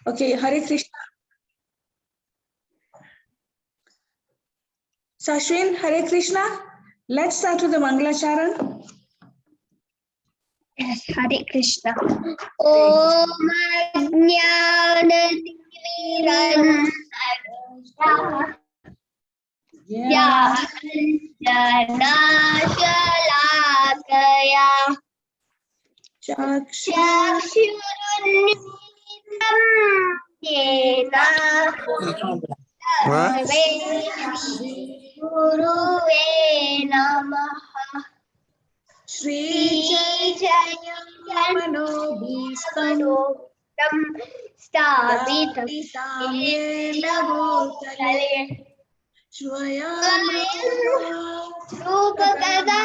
Okay, Hare Krishna. Sashwin, Hare Krishna. Let's start with the Mangalacharan. Yes, Hare Krishna. Om Jnana-shalakaya Chakshurunnitam Yena Guruve Namaha Shri Jayanamanovistam Stavitam Yena Bhutale Swayam Rupa Kada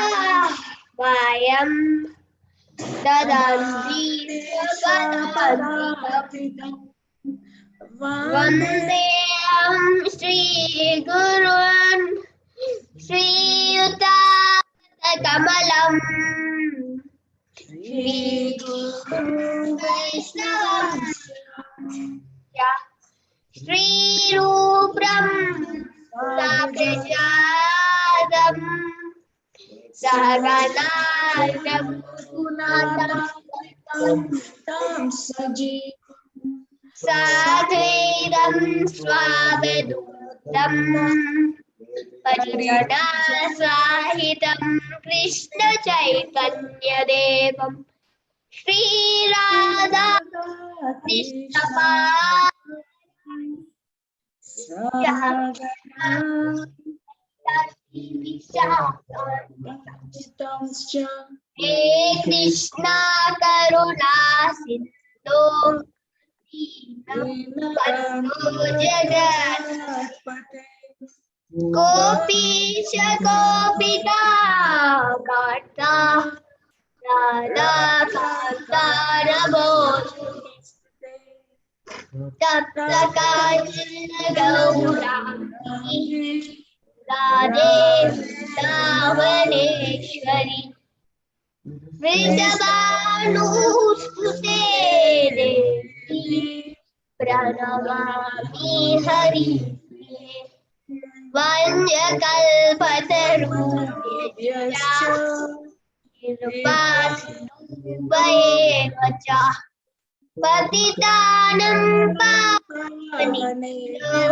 Vayam Dadanti Gadadam Vandeham Shri Gurun Shri Yuta Kamalam Shri Guru Vaishnavam Shri Rupram Saprasadam Saganadam Gunatam Saji Sadvedam Swavedam Parijana Sahitam Krishna Chaitanya Devam Shri Radha Krishna He Krishna Karuna Sindhu Bandhu Jagat Gopisha Gopika Karta Radha Kanta Namo Tapta Kajna Gaurani Radhe Davaneshwari Vrindavanustute Devi Pranamami Hari Vanyakalpatarubhyascha Kripasinubhayeva Patitanam Pavanebhyo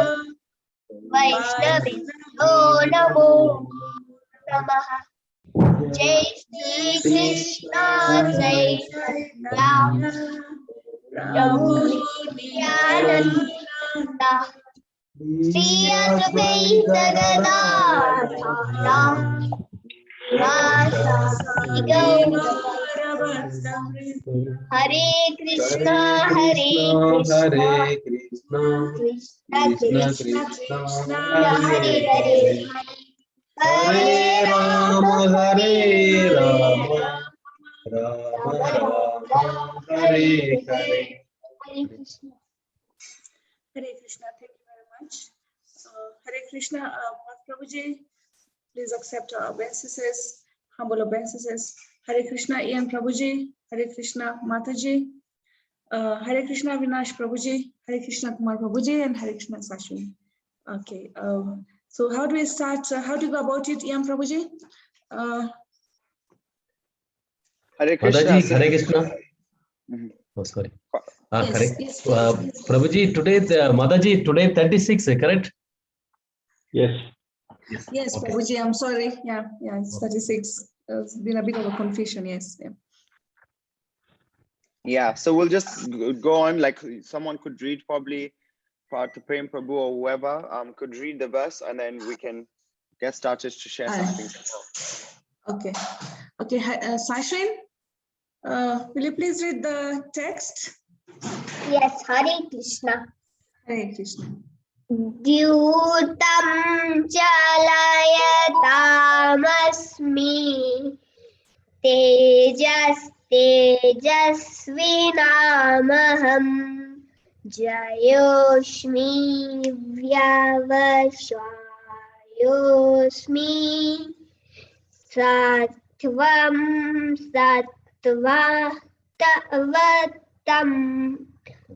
Vaishnavibhyo Namo Namaha Jai Shri Krishna Chaitanya Prabhu Nityananda Shri Advaita Gadadhara Sivasadi Gaurabhakta Hare Krishna Hare Krishna Krishna Krishna Hare Hare Hare Rama Hare Rama Rama Rama Hare Hare. Hare Krishna. Hare Krishna, thank you very much. Hare Krishna, Prabhuji, please accept our obeisances, humble obeisances. Hare Krishna, Ian Prabhuji, Hare Krishna, Mataji, Hare Krishna, Vinash Prabhuji, Hare Krishna, Kumar Prabhuji, and Hare Krishna, Sashwin. Okay, so how do we start? How do you go about it, Ian Prabhuji? Hare Krishna. Mataji, Hare Krishna. Oh, sorry. Yes, Prabhuji, today, Mataji, today 36, correct? Yes. Yes, Okay. Prabhuji, I'm sorry. Yeah, it's 36. It's been a bit of a confusion, yes. Yeah, so we'll just go on, like someone could read probably Prem Prabhu or whoever could read the verse, and then we can get started to share something. Okay, Sashwin, will you please read the text? Yes, Hare Krishna. Hare Krishna. Dyutam chalayatam tejasvinamaham jayoshmi vyavashayosmi sattvam sattva tavatam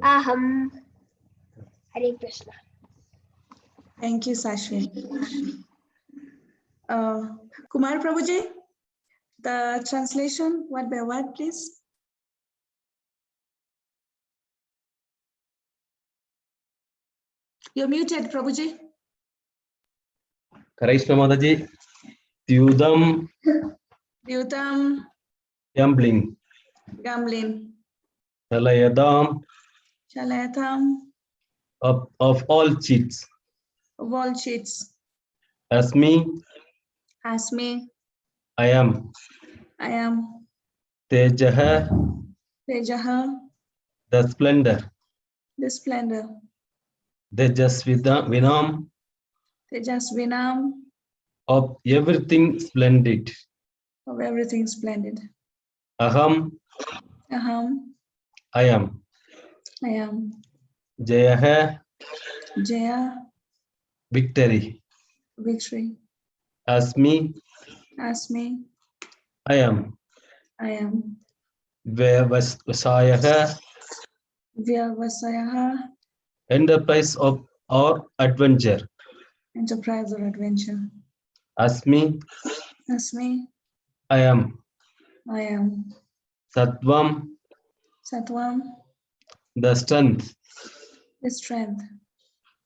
Aham. Hare Krishna. Thank you, Sashwin. Kumar Prabhuji, the translation word by word, please. You're muted, Prabhuji. Krishna Mataji, Tyudam Yutam, gambling, Gamlin, Talayadam Chalayatam, of all cheats. wall cheats, Asmi, Asmi, I am. I am, Tejaha, Tejaha, the splendor. the splendor, Vinam, Tejasvinam, of everything splendid. of everything splendid. Aham, Aham, I am. I am, Jayaha, Jaya, victory. victory. Asmi, Asmi, I am. I am, Vasayaha, Vyavasayaha, enterprise of our adventure. enterprise or adventure. Asmi, Asmi, I am. I am, Sattvam, Satvam, the strength. the strength.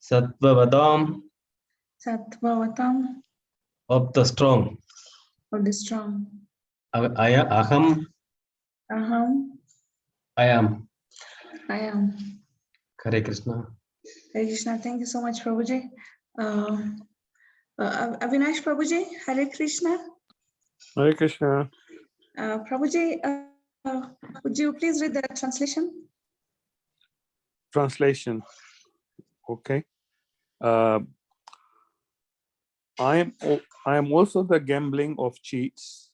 Sattvavadam, Satvavatam, of the strong. or the strong. Aham, Aham, I am. I am. Hare Krishna. Hare Krishna, thank you so much, Prabhuji. Avinash Prabhuji, Hare Krishna. Hare Krishna. Prabhuji, would you please read the translation? Translation. Okay. I am also the gambling of cheats,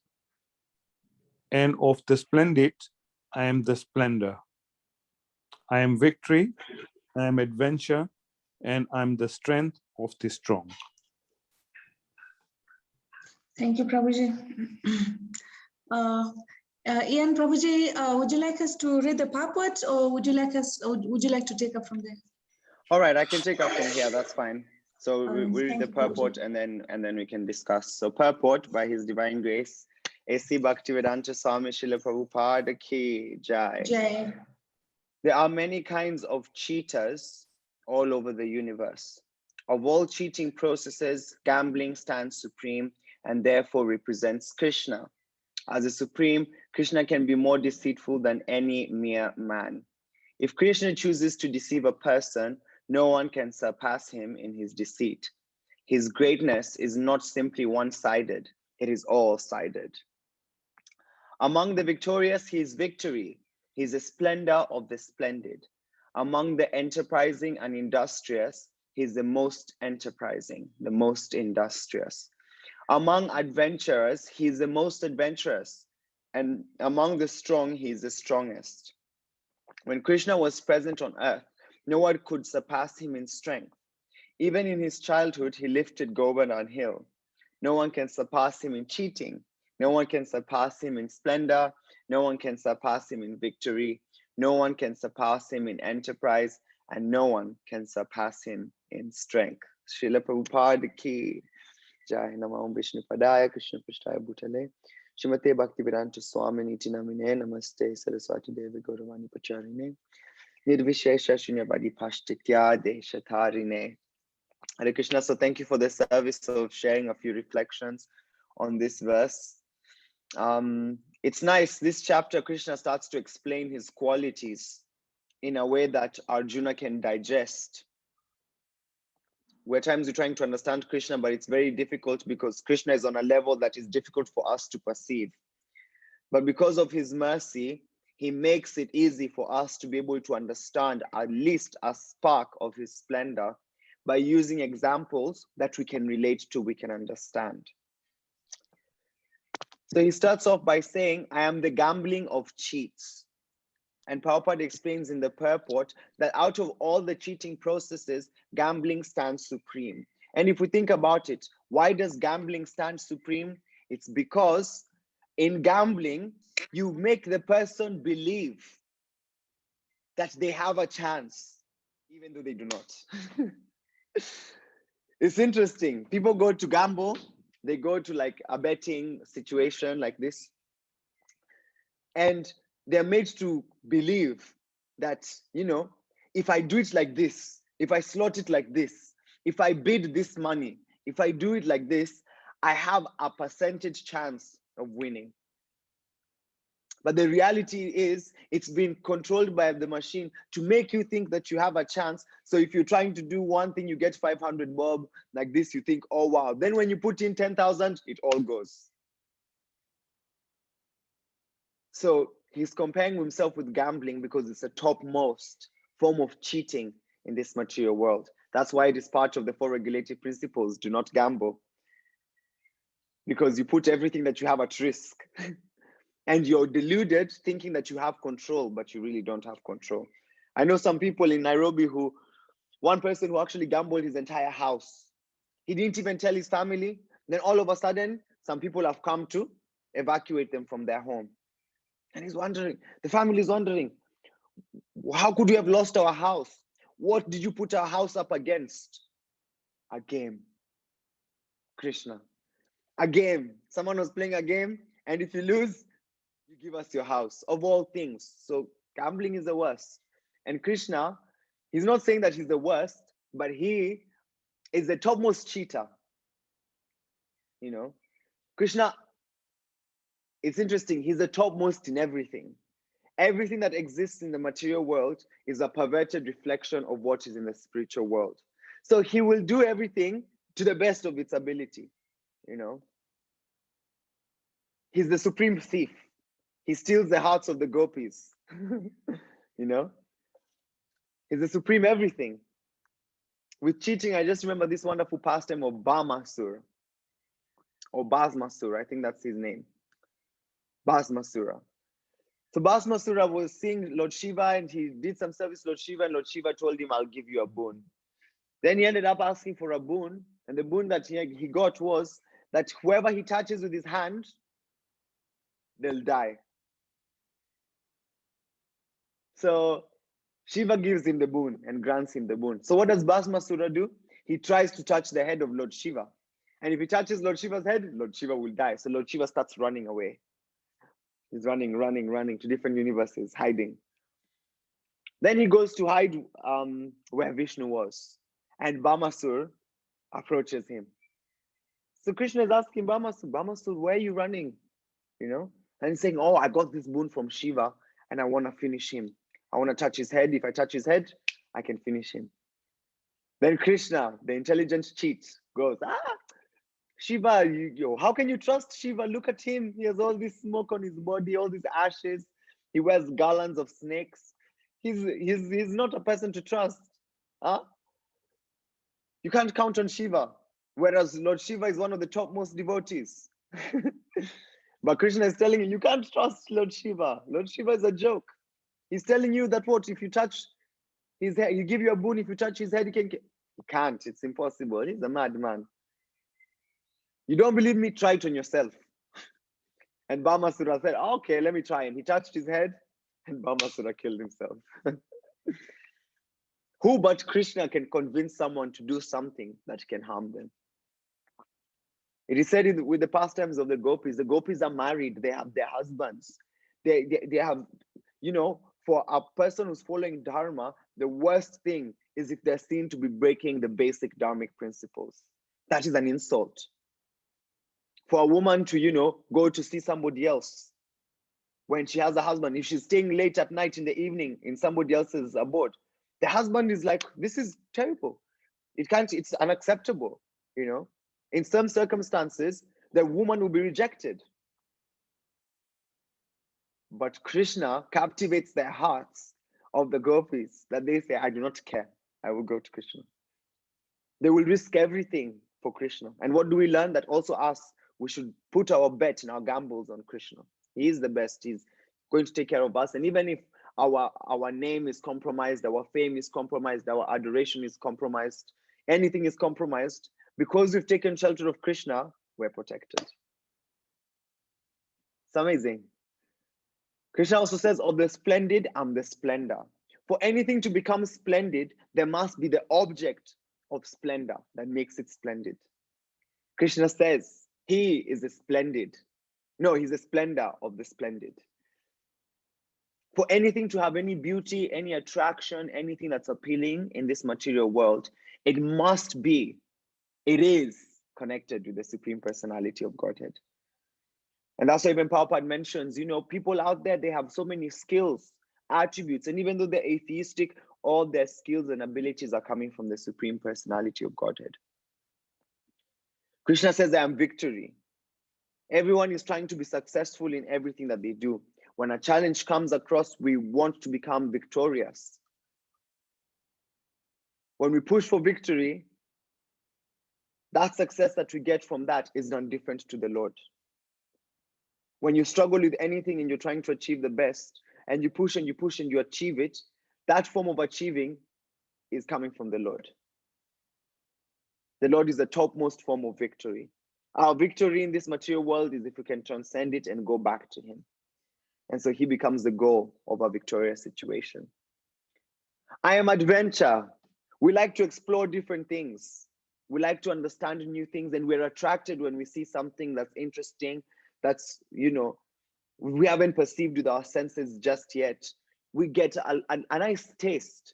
and of the splendid, I am the splendor. I am victory, I am adventure, and I'm the strength of the strong. Thank you, Prabhuji. Ian Prabhuji, would you like us to read the purport, or would you like to take up from there? All right, I can take up from here. That's fine. So we read Thank the you, Prabhuji. purport and then we can discuss. So purport by His Divine Grace, A.C. Bhaktivedanta Swami Srila Prabhupada Ki Jai. Jai. There are many kinds of cheaters all over the universe. Of all cheating processes, gambling stands supreme and therefore represents Krishna. As a supreme, Krishna can be more deceitful than any mere man. If Krishna chooses to deceive a person, no one can surpass him in his deceit. His greatness is not simply one-sided, it is all-sided. Among the victorious, he is victory. He is a splendor of the splendid. Among the enterprising and industrious, he is the most enterprising, the most industrious. Among adventurers, he is the most adventurous. And among the strong, he is the strongest. When Krishna was present on earth, no one could surpass him in strength. Even in his childhood, he lifted Govardhan Hill. No one can surpass him in cheating. No one can surpass him in splendor. No one can surpass him in victory. No one can surpass him in enterprise. And no one can surpass him in strength. Srila Prabhupada Ki Jai. Namah Vishnu Padaya Krishna Prasthaya Bhutale Shrimate Bhaktivedanta Swami Niti Namine Namaste Saraswati Devi Gauravani Pacharine Nirvishesha Shunyavadi Pashtitya Deshatarine. Hare Krishna. So thank you for the service of sharing a few reflections on this verse. It's nice. This chapter, Krishna starts to explain his qualities in a way that Arjuna can digest. Where times we're trying to understand Krishna, but it's very difficult because Krishna is on a level that is difficult for us to perceive. But because of his mercy, he makes it easy for us to be able to understand at least a spark of his splendor by using examples that we can relate to, we can understand. So he starts off by saying, I am the gambling of cheats. And Prabhupada explains in the purport that out of all the cheating processes, gambling stands supreme. And if we think about it, why does gambling stand supreme? It's because in gambling, you make the person believe that they have a chance, even though they do not. It's interesting. People go to gamble, they go to like a betting situation like this, and they're made to believe that, you know, if I do it like this, if I slot it like this, if I bid this money, if I do it like this, I have a percentage chance of winning. But the reality is, it's been controlled by the machine to make you think that you have a chance. So if you're trying to do one thing, you get 500 bob like this, you think, oh wow. Then when you put in 10,000, it all goes. So he's comparing himself with gambling because it's a topmost form of cheating in this material world. That's why it is part of the 4 regulative principles. Do not gamble. Because you put everything that you have at risk. And you're deluded thinking that you have control, but you really don't have control. I know some people in Nairobi one person who actually gambled his entire house. He didn't even tell his family. Then all of a sudden, some people have come to evacuate them from their home. And he's wondering, the family is wondering, how could we have lost our house? What did you put our house up against? A game. Krishna. A game. Someone was playing a game, and if you lose, you give us your house, of all things. So gambling is the worst. And Krishna, he's not saying that he's the worst, but he is the topmost cheater. You know, Krishna, it's interesting, he's the topmost in everything. Everything that exists in the material world is a perverted reflection of what is in the spiritual world. So he will do everything to the best of its ability, you know. He's the supreme thief. He steals the hearts of the gopis, you know. He's the supreme everything. With cheating, I just remember this wonderful pastime of Bhamasura, or Bhasmasura, I think that's his name. Bhasmasura. So Bhasmasura was seeing Lord Shiva, and he did some service to Lord Shiva, and Lord Shiva told him, I'll give you a boon. Then he ended up asking for a boon, and the boon that he got was that whoever he touches with his hand, they'll die. So Shiva gives him the boon and grants him the boon. So what does Bhasmasura do? He tries to touch the head of Lord Shiva. And if he touches Lord Shiva's head, Lord Shiva will die. So Lord Shiva starts running away. He's running to different universes, hiding. Then he goes to hide where Vishnu was. And Bhamasur approaches him. So Krishna is asking Bhamasur, where are you running? You know? And he's saying, oh, I got this boon from Shiva and I want to finish him. I want to touch his head. If I touch his head, I can finish him. Then Krishna, the intelligent cheat, goes, Shiva, how can you trust Shiva? Look at him. He has all this smoke on his body, all these ashes. He wears garlands of snakes. He's not a person to trust. Huh? You can't count on Shiva. Whereas Lord Shiva is one of the topmost devotees. But Krishna is telling you can't trust Lord Shiva. Lord Shiva is a joke. He's telling you that what, if you touch his head, he give you a boon, if you touch his head, you can't. It's impossible. He's a madman. You don't believe me? Try it on yourself. And Bhamasura said, okay, let me try. And he touched his head, and Bhamasura killed himself. Who but Krishna can convince someone to do something that can harm them? It is said with the pastimes of the gopis are married, they have their husbands. They have, you know, for a person who's following dharma, the worst thing is if they're seen to be breaking the basic dharmic principles. That is an insult. For a woman to, you know, go to see somebody else when she has a husband, if she's staying late at night in the evening in somebody else's abode, the husband is like, this is terrible. It's unacceptable, you know. In some circumstances, the woman will be rejected. But Krishna captivates their hearts of the gopis that they say, I do not care. I will go to Krishna. They will risk everything for Krishna. And what do we learn? That also us, we should put our bet and our gambles on Krishna. He is the best. He's going to take care of us. And even if our name is compromised, our fame is compromised, our adoration is compromised, anything is compromised, because we've taken shelter of Krishna, we're protected. It's amazing. Krishna also says, of the splendid, I'm the splendor. For anything to become splendid, there must be the object of splendor that makes it splendid. Krishna says he is a splendid. No, he's a splendor of the splendid. For anything to have any beauty, any attraction, anything that's appealing in this material world, it is connected with the Supreme Personality of Godhead. And that's why even Prabhupada mentions, people out there, they have so many skills, attributes, and even though they're atheistic, all their skills and abilities are coming from the Supreme Personality of Godhead. Krishna says, I am victory. Everyone is trying to be successful in everything that they do. When a challenge comes across, we want to become victorious. When we push for victory, that success that we get from that is not different to the Lord. When you struggle with anything and you're trying to achieve the best, and you push and you push and you achieve it, that form of achieving is coming from the Lord. The Lord is the topmost form of victory. Our victory in this material world is if we can transcend it and go back to him. And so he becomes the goal of our victorious situation. I am adventure. We like to explore different things. We like to understand new things, and we're attracted when we see something that's interesting, that's, we haven't perceived with our senses just yet. We get a nice taste.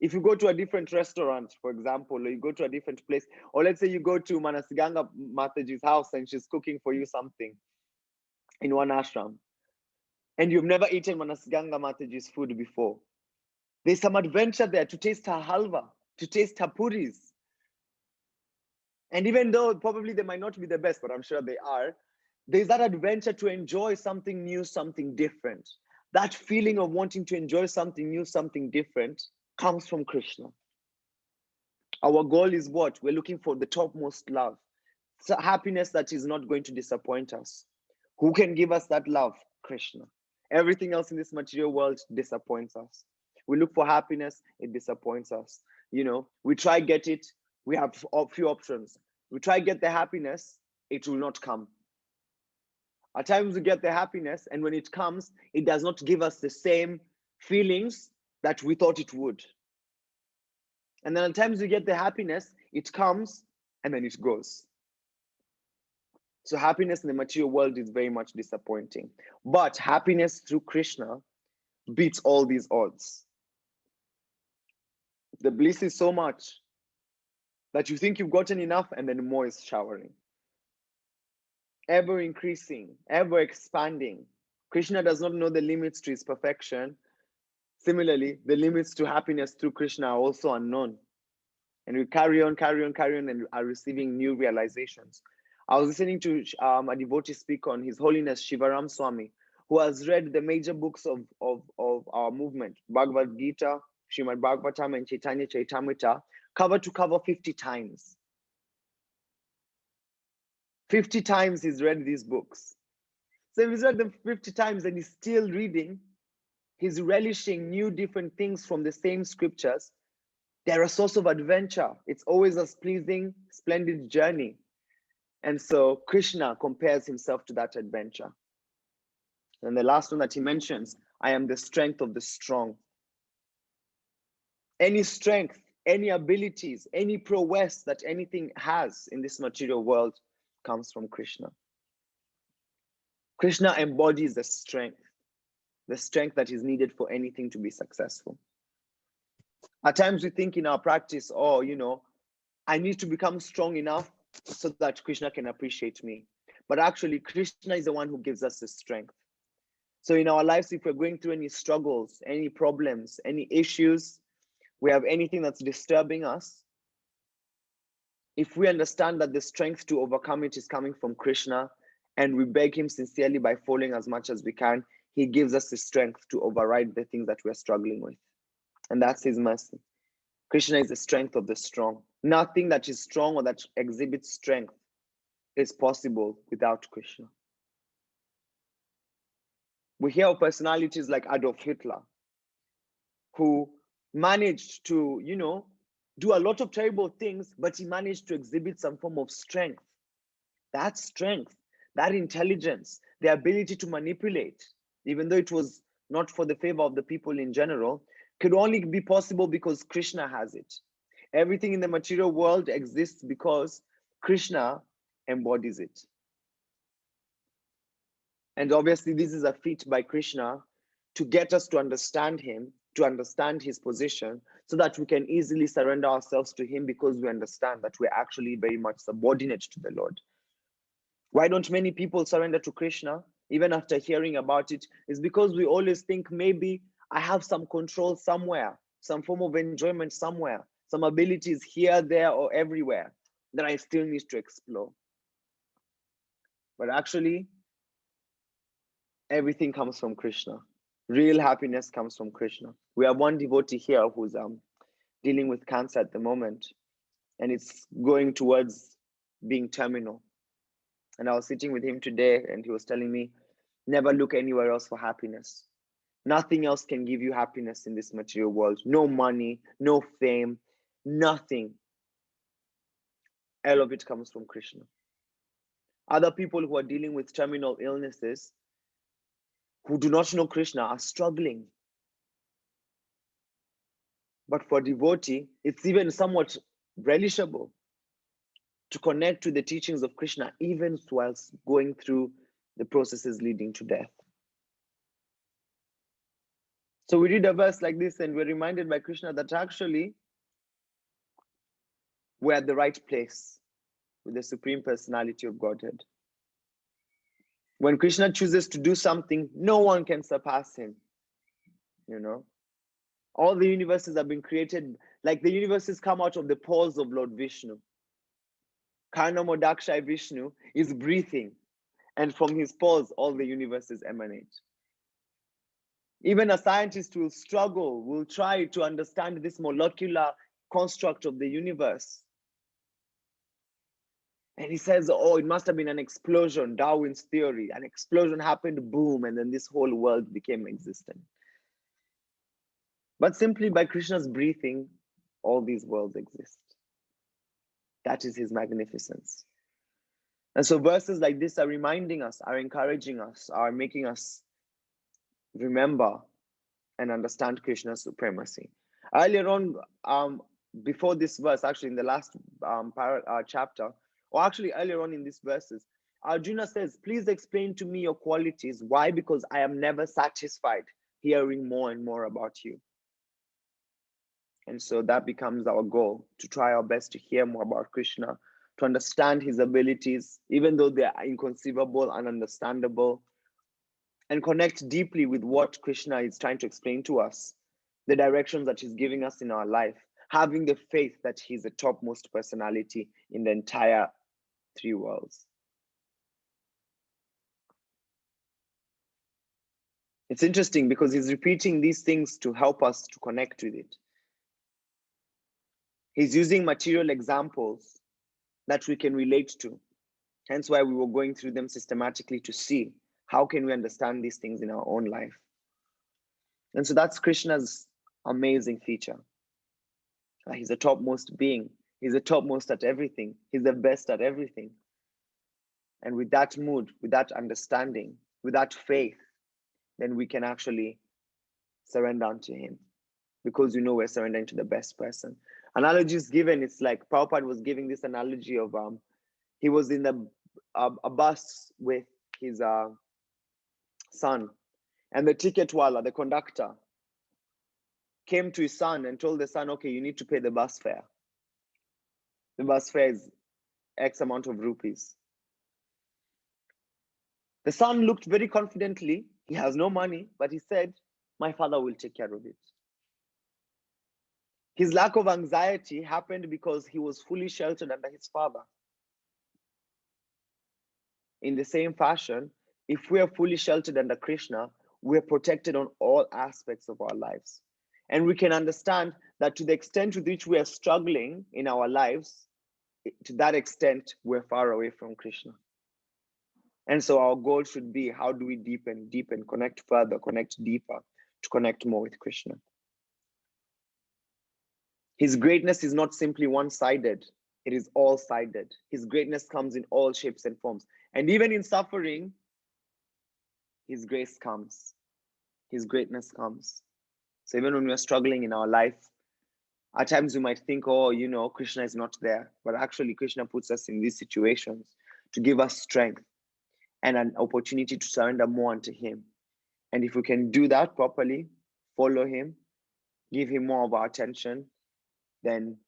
If you go to a different restaurant, for example, or you go to a different place, or let's say you go to Manasiganga Mataji's house and she's cooking for you something in one ashram, and you've never eaten Manasiganga Mataji's food before. There's some adventure there to taste her halva, to taste her puris. And even though probably they might not be the best, but I'm sure they are, there's that adventure to enjoy something new, something different. That feeling of wanting to enjoy something new, something different comes from Krishna. Our goal is what? We're looking for the topmost love. So happiness that is not going to disappoint us. Who can give us that love? Krishna. Everything else in this material world disappoints us. We look for happiness, it disappoints us. We try get it, we have a few options. We try get the happiness, it will not come. At times we get the happiness, and when it comes, it does not give us the same feelings that we thought it would. And then at times we get the happiness, it comes, and then it goes. So happiness in the material world is very much disappointing. But happiness through Krishna beats all these odds. The bliss is so much that you think you've gotten enough, and then more is showering. Ever increasing, ever expanding. Krishna does not know the limits to his perfection. Similarly, the limits to happiness through Krishna are also unknown. And we carry on, and are receiving new realizations. I was listening to a devotee speak on His Holiness Shivaram Swami, who has read the major books of our movement, Bhagavad Gita, Srimad Bhagavatam, and Chaitanya Chaitamrita, cover to cover 50 times. 50 times he's read these books. So if he's read them 50 times and he's still reading, he's relishing new different things from the same scriptures. They're a source of adventure. It's always a pleasing, splendid journey. And so Krishna compares himself to that adventure. And the last one that he mentions, I am the strength of the strong. Any strength, any abilities, any prowess that anything has in this material world comes from Krishna. Krishna embodies the strength that is needed for anything to be successful. At times we think in our practice, I need to become strong enough so that Krishna can appreciate me. But actually, Krishna is the one who gives us the strength. So in our lives, if we're going through any struggles, any problems, any issues, we have anything that's disturbing us, if we understand that the strength to overcome it is coming from Krishna, and we beg him sincerely by following as much as we can, he gives us the strength to override the things that we're struggling with. And that's his mercy. Krishna is the strength of the strong. Nothing that is strong or that exhibits strength is possible without Krishna. We hear of personalities like Adolf Hitler, who managed to, do a lot of terrible things, but he managed to exhibit some form of strength. That strength, that intelligence, the ability to manipulate, even though it was not for the favor of the people in general, could only be possible because Krishna has it. Everything in the material world exists because Krishna embodies it. And obviously, this is a feat by Krishna to get us to understand him, to understand his position, so that we can easily surrender ourselves to him because we understand that we're actually very much subordinate to the Lord. Why don't many people surrender to Krishna, even after hearing about it? Is because we always think maybe I have some control somewhere, some form of enjoyment somewhere, some abilities here, there, or everywhere that I still need to explore. But actually, everything comes from Krishna. Real happiness comes from Krishna. We have one devotee here who's dealing with cancer at the moment, and it's going towards being terminal. And I was sitting with him today, and he was telling me, never look anywhere else for happiness. Nothing else can give you happiness in this material world. No money, no fame, nothing. All of it comes from Krishna. Other people who are dealing with terminal illnesses, who do not know Krishna, are struggling. But for devotee, it's even somewhat relishable to connect to the teachings of Krishna, even whilst going through the processes leading to death. So we read a verse like this and we're reminded by Krishna that actually we're at the right place with the Supreme Personality of Godhead. When Krishna chooses to do something, no one can surpass him. You know, all the universes have been created, like the universes come out of the pores of Lord Vishnu. Karna Modaksha Vishnu is breathing, and from his pores, all the universes emanate. Even a scientist will struggle, will try to understand this molecular construct of the universe. And he says, oh, it must have been an explosion, Darwin's theory. An explosion happened, boom, and then this whole world became existent. But simply by Krishna's breathing, all these worlds exist. That is his magnificence. And so verses like this are reminding us, are encouraging us, are making us remember and understand Krishna's supremacy. Earlier on, before this verse, actually in the last chapter, or actually earlier on in these verses, Arjuna says, please explain to me your qualities. Why? Because I am never satisfied hearing more and more about you. And so that becomes our goal, to try our best to hear more about Krishna, to understand his abilities, even though they are inconceivable and ununderstandable, and connect deeply with what Krishna is trying to explain to us, the directions that he's giving us in our life, having the faith that he's the topmost personality in the entire three worlds. It's interesting because he's repeating these things to help us to connect with it. He's using material examples that we can relate to. Hence why we were going through them systematically to see how can we understand these things in our own life. And so that's Krishna's amazing feature. He's the topmost being. He's the topmost at everything. He's the best at everything. And with that mood, with that understanding, with that faith, then we can actually surrender unto him, because we know we're surrendering to the best person. Analogy is given. It's like Prabhupada was giving this analogy of he was in a bus with his son, and the ticket wala, the conductor, came to his son and told the son, okay, you need to pay the bus fare. The bus fare is X amount of rupees. The son looked very confidently. He has no money, but he said, my father will take care of it. His lack of anxiety happened because he was fully sheltered under his father. In the same fashion, if we are fully sheltered under Krishna, we're protected on all aspects of our lives. And we can understand that to the extent to which we are struggling in our lives, to that extent, we're far away from Krishna. And so our goal should be, how do we deepen, connect further, connect deeper, to connect more with Krishna. His greatness is not simply one-sided, it is all-sided. His greatness comes in all shapes and forms. And even in suffering, his grace comes. His greatness comes. So even when we are struggling in our life, at times we might think, oh, Krishna is not there. But actually, Krishna puts us in these situations to give us strength and an opportunity to surrender more unto him. And if we can do that properly, follow him, give him more of our attention, then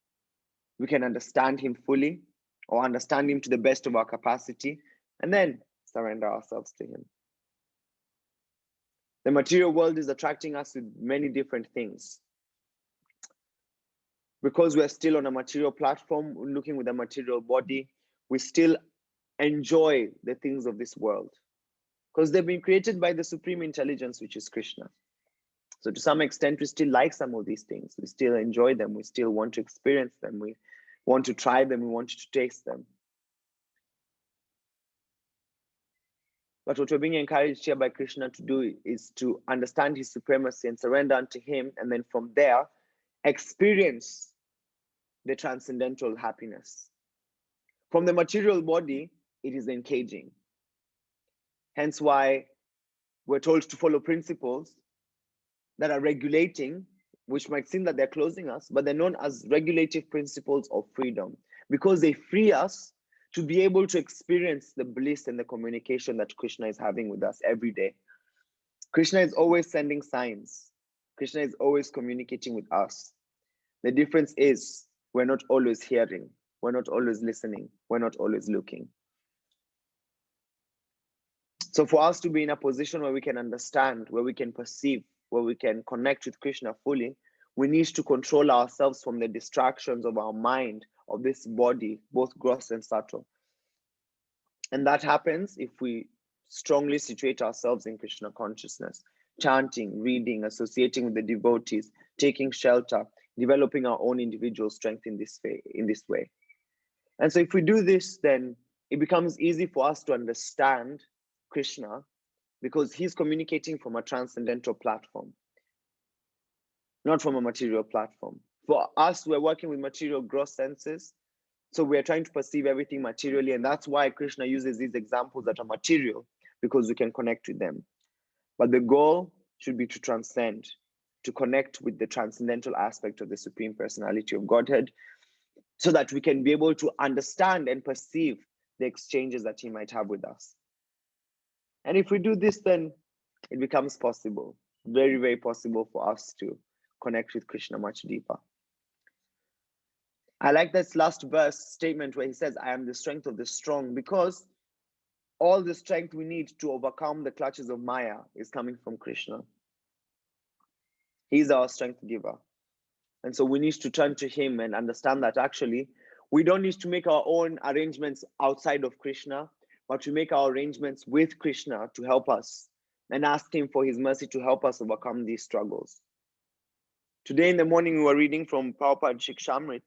we can understand him fully, or understand him to the best of our capacity, and then surrender ourselves to him. The material world is attracting us with many different things. Because we're still on a material platform, looking with a material body, we still enjoy the things of this world, because they've been created by the supreme intelligence, which is Krishna. So to some extent, we still like some of these things. We still enjoy them. We still want to experience them. We want to try them. We want to taste them. But what we're being encouraged here by Krishna to do is to understand his supremacy and surrender unto him. And then from there, experience the transcendental happiness. From the material body, it is encaging. Hence why we're told to follow principles that are regulating, which might seem that they're closing us, but they're known as regulative principles of freedom, because they free us to be able to experience the bliss and the communication that Krishna is having with us every day. Krishna is always sending signs. Krishna is always communicating with us. The difference is we're not always hearing, we're not always listening, we're not always looking. So for us to be in a position where we can understand, where we can perceive, where we can connect with Krishna fully, we need to control ourselves from the distractions of our mind, of this body, both gross and subtle. And that happens if we strongly situate ourselves in Krishna consciousness, chanting, reading, associating with the devotees, taking shelter, developing our own individual strength in this way. And so if we do this, then it becomes easy for us to understand Krishna, because he's communicating from a transcendental platform, not from a material platform. For us, we're working with material gross senses, so we're trying to perceive everything materially, and that's why Krishna uses these examples that are material, because we can connect with them. But the goal should be to transcend, to connect with the transcendental aspect of the Supreme Personality of Godhead, so that we can be able to understand and perceive the exchanges that he might have with us. And if we do this, then it becomes possible, very, very possible for us to connect with Krishna much deeper. I like this last verse statement where he says, I am the strength of the strong, because all the strength we need to overcome the clutches of Maya is coming from Krishna. He's our strength giver. And so we need to turn to him and understand that actually we don't need to make our own arrangements outside of Krishna, but to make our arrangements with Krishna to help us and ask him for his mercy to help us overcome these struggles. Today in the morning, we were reading from Prabhupada Shikshamrit,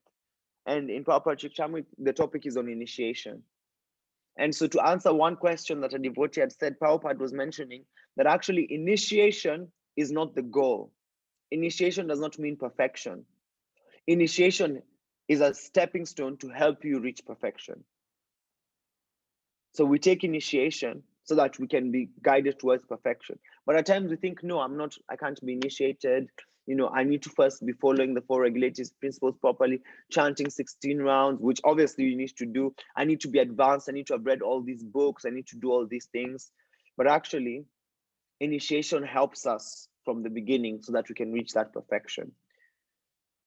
and in Prabhupada Shikshamrit, the topic is on initiation. And so to answer one question that a devotee had said, Prabhupada was mentioning that actually initiation is not the goal. Initiation does not mean perfection. Initiation is a stepping stone to help you reach perfection. So we take initiation so that we can be guided towards perfection. But at times we think, no, I can't be initiated. I need to first be following the 4 regulative principles properly, chanting 16 rounds, which obviously you need to do. I need to be advanced. I need to have read all these books. I need to do all these things. But actually, initiation helps us from the beginning so that we can reach that perfection.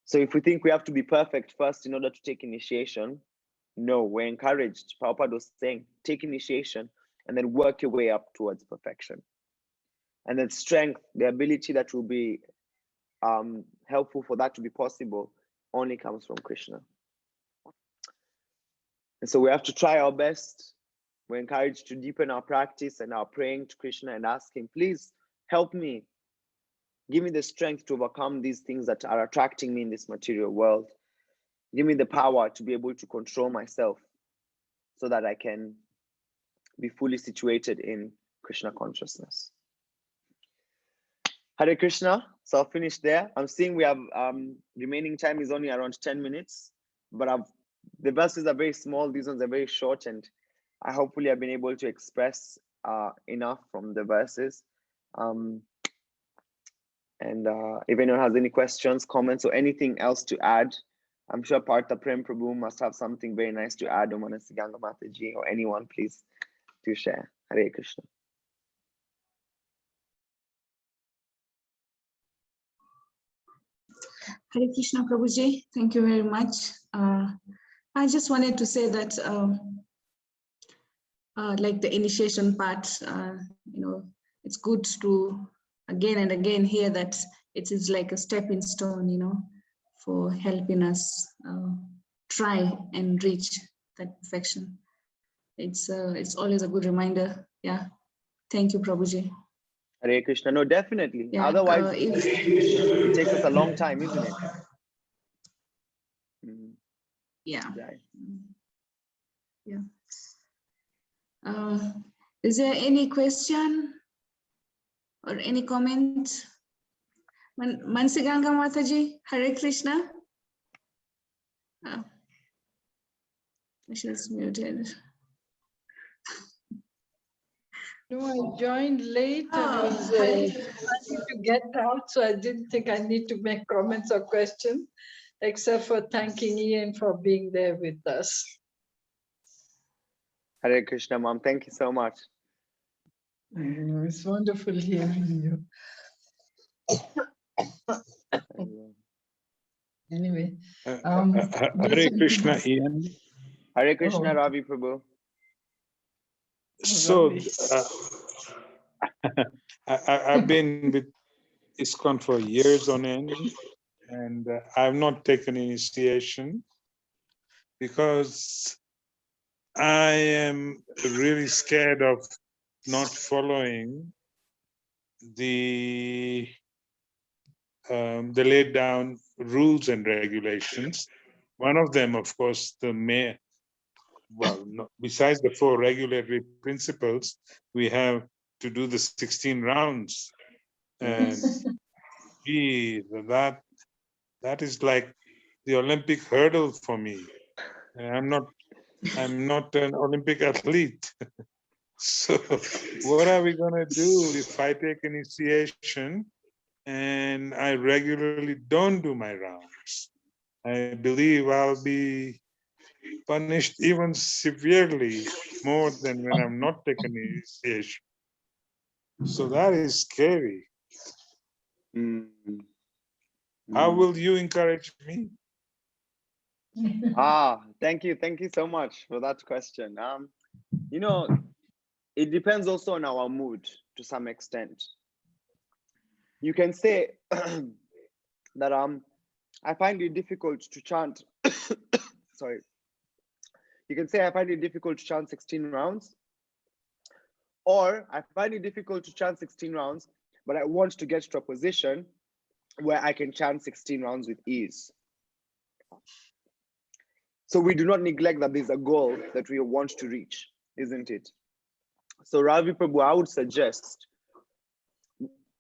So if we think we have to be perfect first in order to take initiation, no, we're encouraged. Prabhupada was saying, take initiation and then work your way up towards perfection. And then strength, the ability that will be helpful for that to be possible, only comes from Krishna. And so we have to try our best. We're encouraged to deepen our practice and our praying to Krishna and ask him, please help me. Give me the strength to overcome these things that are attracting me in this material world. Give me the power to be able to control myself so that I can be fully situated in Krishna consciousness. Hare Krishna. So I'll finish there. I'm seeing we have remaining time is only around 10 minutes, but the verses are very small. These ones are very short, and I hopefully have been able to express enough from the verses. And if anyone has any questions, comments, or anything else to add, I'm sure Partha Prem Prabhu must have something very nice to add, or Manasiganga Mataji, or anyone, please do share. Hare Krishna. Hare Krishna Prabhuji, thank you very much. I just wanted to say that like the initiation part, it's good to again and again hear that it is like a stepping stone, for helping us try and reach that perfection. It's always a good reminder. Yeah. Thank you, Prabhuji. Hare Krishna. No, definitely. Yeah, Otherwise, it takes us a long time, isn't it? Yeah. Right. Yeah. Is there any question or any comment? Mansiganga Mataji, Hare Krishna. She's muted. No, I joined late and I was planning to get out, so I didn't think I need to make comments or questions, except for thanking Ian for being there with us. Hare Krishna, Mom. Thank you so much. It's wonderful hearing you. Anyway. Hare Krishna, Ian. Hare Krishna, Ravi Prabhu. So I've been with ISKCON for years on end, and I've not taken initiation because I am really scared of not following the laid down rules and regulations. One of them, of course, besides the 4 regulatory principles, we have to do the 16 rounds. And gee, that is like the Olympic hurdle for me. I'm not an Olympic athlete. So what are we gonna do if I take initiation and I regularly don't do my rounds? I believe I'll be punished even severely more than when I'm not taking initiation. So that is scary. How will you encourage me? Thank you so much for that question. It depends also on our mood to some extent. You can say that I find it difficult to chant. Sorry. You can say I find it difficult to chant 16 rounds, or I find it difficult to chant 16 rounds, but I want to get to a position where I can chant 16 rounds with ease. So we do not neglect that there's a goal that we want to reach, isn't it? So Ravi Prabhu, I would suggest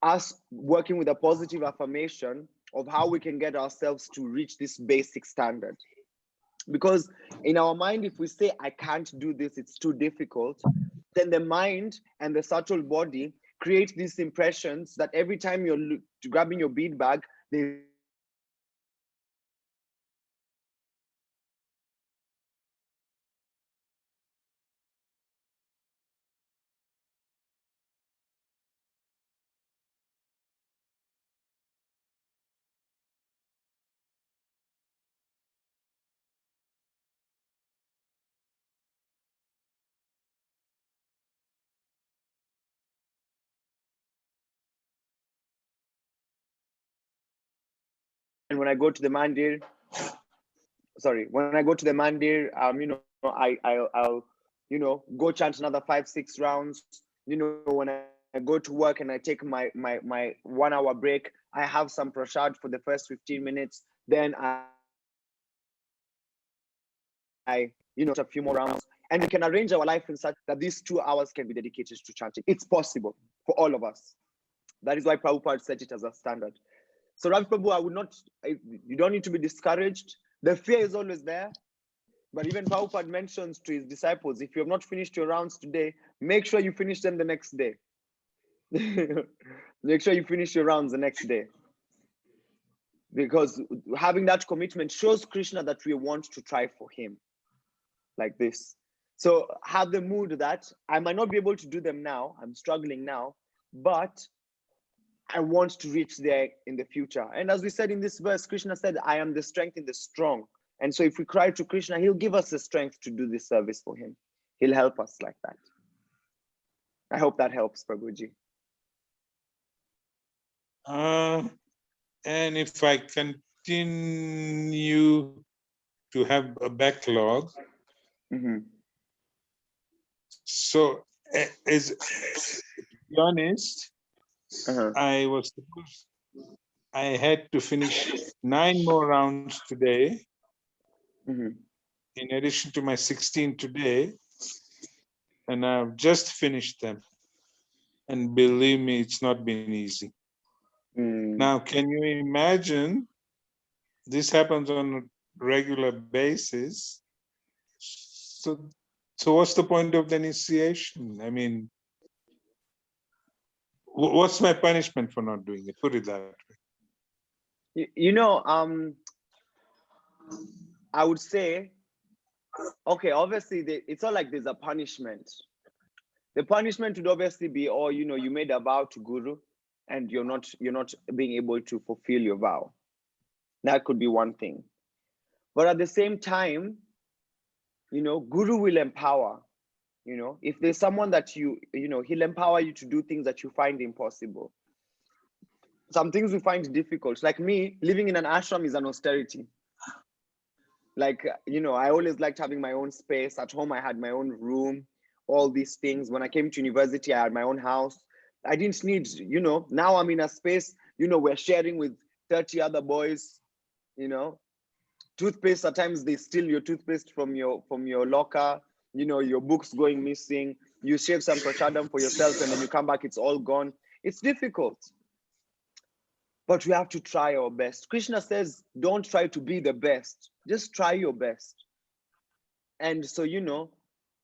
us working with a positive affirmation of how we can get ourselves to reach this basic standard. Because in our mind, if we say, I can't do this, it's too difficult, then the mind and the subtle body create these impressions that every time you're grabbing your bead bag, they and when I go to the mandir, I'll go chant another 5-6 rounds. When I go to work and I take my 1 hour break, I have some prasad for the first 15 minutes. Then I a few more rounds, and we can arrange our life in such that these 2 hours can be dedicated to chanting. It's possible for all of us. That is why Prabhupada set it as a standard. So Ravi Prabhu, you don't need to be discouraged. The fear is always there. But even Prabhupada mentions to his disciples, if you have not finished your rounds today, make sure you finish them the next day. Make sure you finish your rounds the next day. Because having that commitment shows Krishna that we want to try for him, like this. So have the mood that I might not be able to do them now, I'm struggling now, but I want to reach there in the future. And as we said in this verse, Krishna said, I am the strength in the strong. And so if we cry to Krishna, he'll give us the strength to do this service for him. He'll help us like that. I hope that helps, Prabhuji. And if I continue to have a backlog, so as to be honest, I had to finish 9 more rounds today, in addition to my 16 today, and I've just finished them. And believe me, it's not been easy. Now, can you imagine this happens on a regular basis? So what's the point of the initiation? I mean, what's my punishment for not doing it? Put it that way. You know, I would say, okay, obviously it's not like there's a punishment. The punishment would obviously be, oh, you know, you made a vow to Guru and you're not being able to fulfill your vow. That could be one thing. But at the same time, you know, Guru will empower. You know, if there's someone that you know, he'll empower you to do things that you find impossible. Some things we find difficult. Like me, living in an ashram is an austerity. Like, you know, I always liked having my own space. At home, I had my own room, all these things. When I came to university, I had my own house. I didn't need, you know, now I'm in a space, you know, we're sharing with 30 other boys, you know. Toothpaste, at times they steal your toothpaste from your locker, you know, your books going missing. You shave some prashadam for yourself and then you come back, it's all gone. It's difficult. But we have to try our best. Krishna says, don't try to be the best. Just try your best. And so, you know,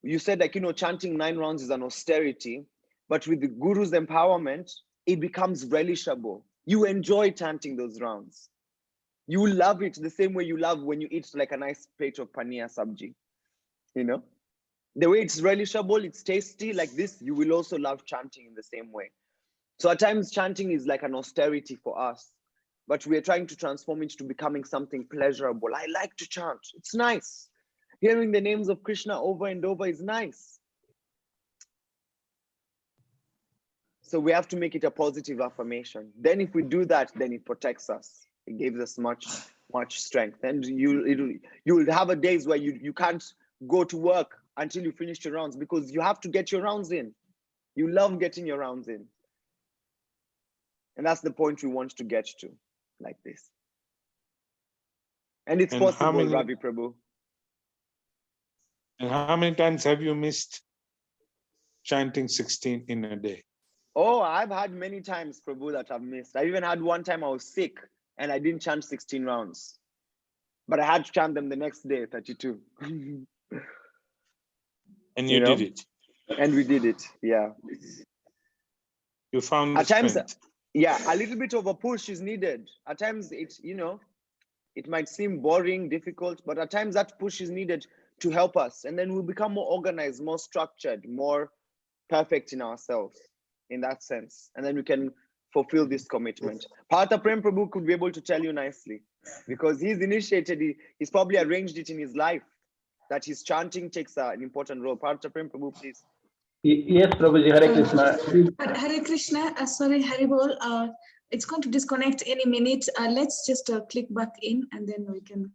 you said, like, you know, chanting 9 rounds is an austerity, but with the Guru's empowerment, it becomes relishable. You enjoy chanting those rounds. You love it the same way you love when you eat like a nice plate of paneer sabji. You know, the way it's relishable, it's tasty like this, you will also love chanting in the same way. So at times chanting is like an austerity for us, but we are trying to transform it to becoming something pleasurable. I like to chant. It's nice. Hearing the names of Krishna over and over is nice. So we have to make it a positive affirmation. Then if we do that, then it protects us. It gives us much strength. And you will have a days where you can't go to work until you finish your rounds because you have to get your rounds in. You love getting your rounds in. And that's the point we want to get to, like this. And it's possible, Ravi Prabhu. And how many times have you missed chanting 16 in a day? Oh, I've had many times, Prabhu, that I've missed. I even had one time I was sick and I didn't chant 16 rounds. But I had to chant them the next day, 32. And you did it. And we did it, yeah. You found at times, strength. Yeah, a little bit of a push is needed. At times it's, you know, it might seem boring, difficult, but at times that push is needed to help us. And then we'll become more organized, more structured, more perfect in ourselves in that sense. And then we can fulfill this commitment. Partha Prem Prabhu could be able to tell you nicely because he's initiated, he's probably arranged it in his life that his chanting takes an important role. Partha Prem Prabhu, please. Yes, Prabhuji, Hare Krishna. Hare Krishna, sorry, Haribol, it's going to disconnect any minute. Let's just click back in and then we can